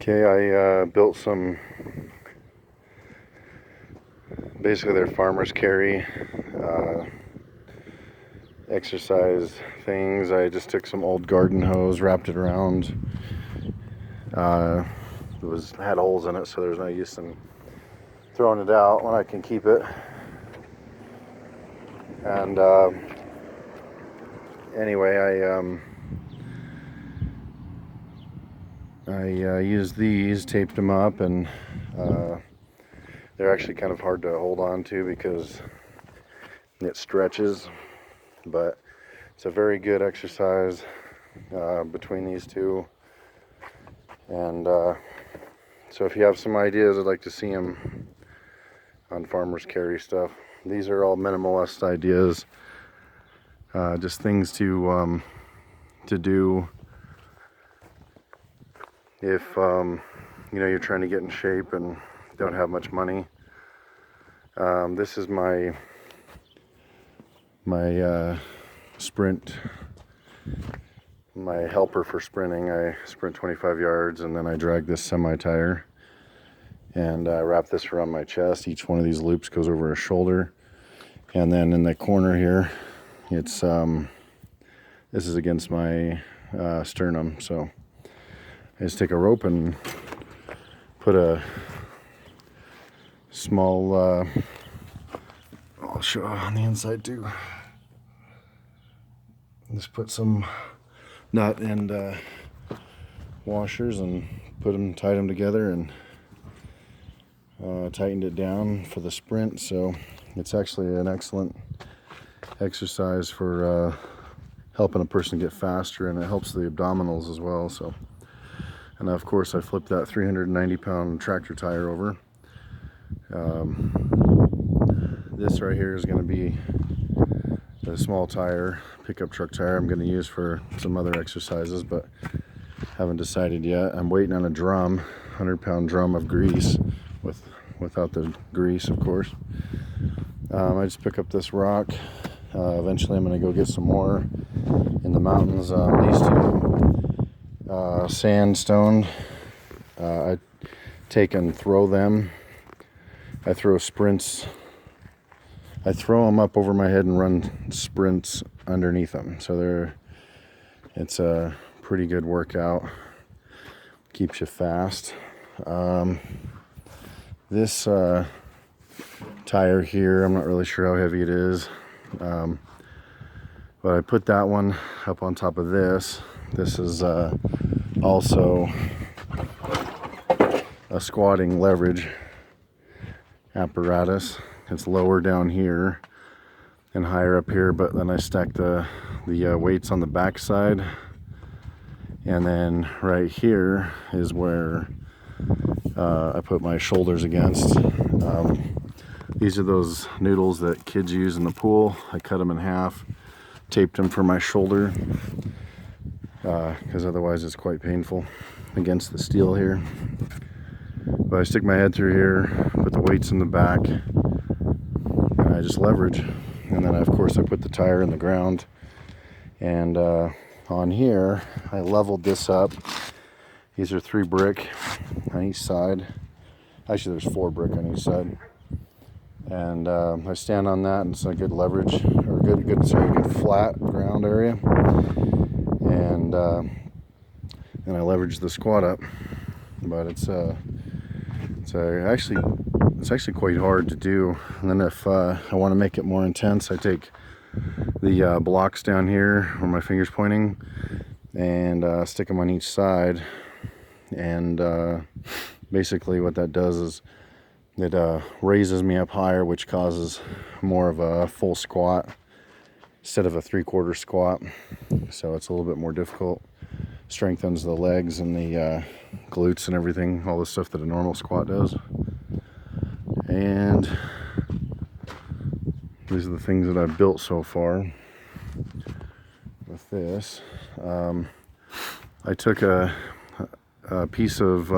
Okay, I built some, basically they're farmer's carry exercise things. I just took some old garden hose, wrapped it around. It had holes in it, so there's no use in throwing it out when I can keep it. And anyway, I used these, taped them up, and they're actually kind of hard to hold on to because it stretches, but it's a very good exercise between these two. And so if you have some ideas, I'd like to see them on farmer's carry stuff. These are all minimalist ideas, just things to do if you know, you're trying to get in shape and don't have much money. This is my sprint, my helper for sprinting. I sprint 25 yards and then I drag this semi tire and wrap this around my chest. Each one of these loops goes over a shoulder, and then in the corner here, it's this is against my sternum. So I just take a rope and put a small I'll show on the inside too. Just put some nut and washers and tied them together, and tightened it down for the sprint. So it's actually an excellent exercise for helping a person get faster, and it helps the abdominals as well. So, and of course I flipped that 390-pound tractor tire over. This right here is going to be a small tire, pickup truck tire I'm going to use for some other exercises, but haven't decided yet. I'm waiting on a drum, 100-pound drum of grease, without the grease, of course. I just pick up this rock. Eventually I'm going to go get some more in the mountains. These two sandstone, I take and throw them. I throw sprints. I throw them up over my head and run sprints underneath them. So it's a pretty good workout. Keeps you fast. This tire here, I'm not really sure how heavy it is, but I put that one up on top of this. This is also a squatting leverage apparatus. It's lower down here and higher up here, but then I stack the weights on the back side, and then right here is where I put my shoulders against. These are those noodles that kids use in the pool. I cut them in half, taped them for my shoulder, because otherwise it's quite painful against the steel here. But I stick my head through here, put the weights in the back, and I just leverage. And then of course I put the tire in the ground, and on here I leveled this up. These are 3 brick on each side. Actually there's 4 brick on each side. And I stand on that, and it's a good leverage, or good flat ground area. And then I leverage the squat up. But it's actually quite hard to do. And then if I want to make it more intense, I take the blocks down here where my finger's pointing, and stick them on each side. And basically what that does is it raises me up higher, which causes more of a full squat instead of a 3/4 squat. So it's a little bit more difficult. Strengthens the legs and the glutes and everything, all the stuff that a normal squat does. And these are the things that I've built so far with this. I took a piece of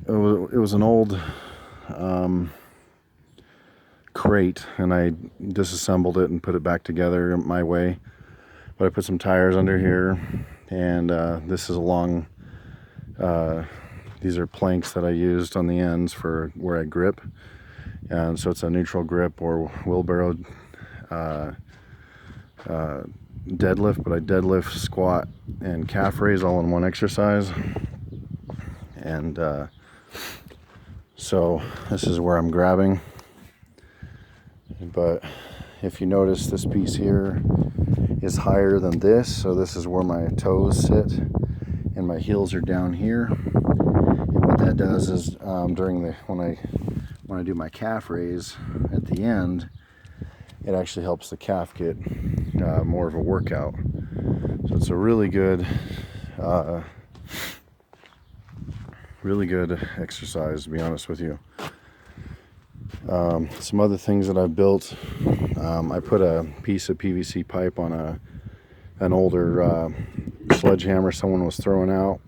it was an old crate, and I disassembled it and put it back together my way. But I put some tires under here, and this is a long, these are planks that I used on the ends for where I grip, and so it's a neutral grip or wheelbarrow deadlift, but I deadlift, squat, and calf raise all in one exercise. And so this is where I'm grabbing, but if you notice, this piece here is higher than this, so this is where my toes sit and my heels are down here. And what that does is during the when I do my calf raise at the end, it actually helps the calf get more of a workout. So it's a really good exercise, to be honest with you. Some other things that I've built, I put a piece of PVC pipe on an older sledgehammer someone was throwing out.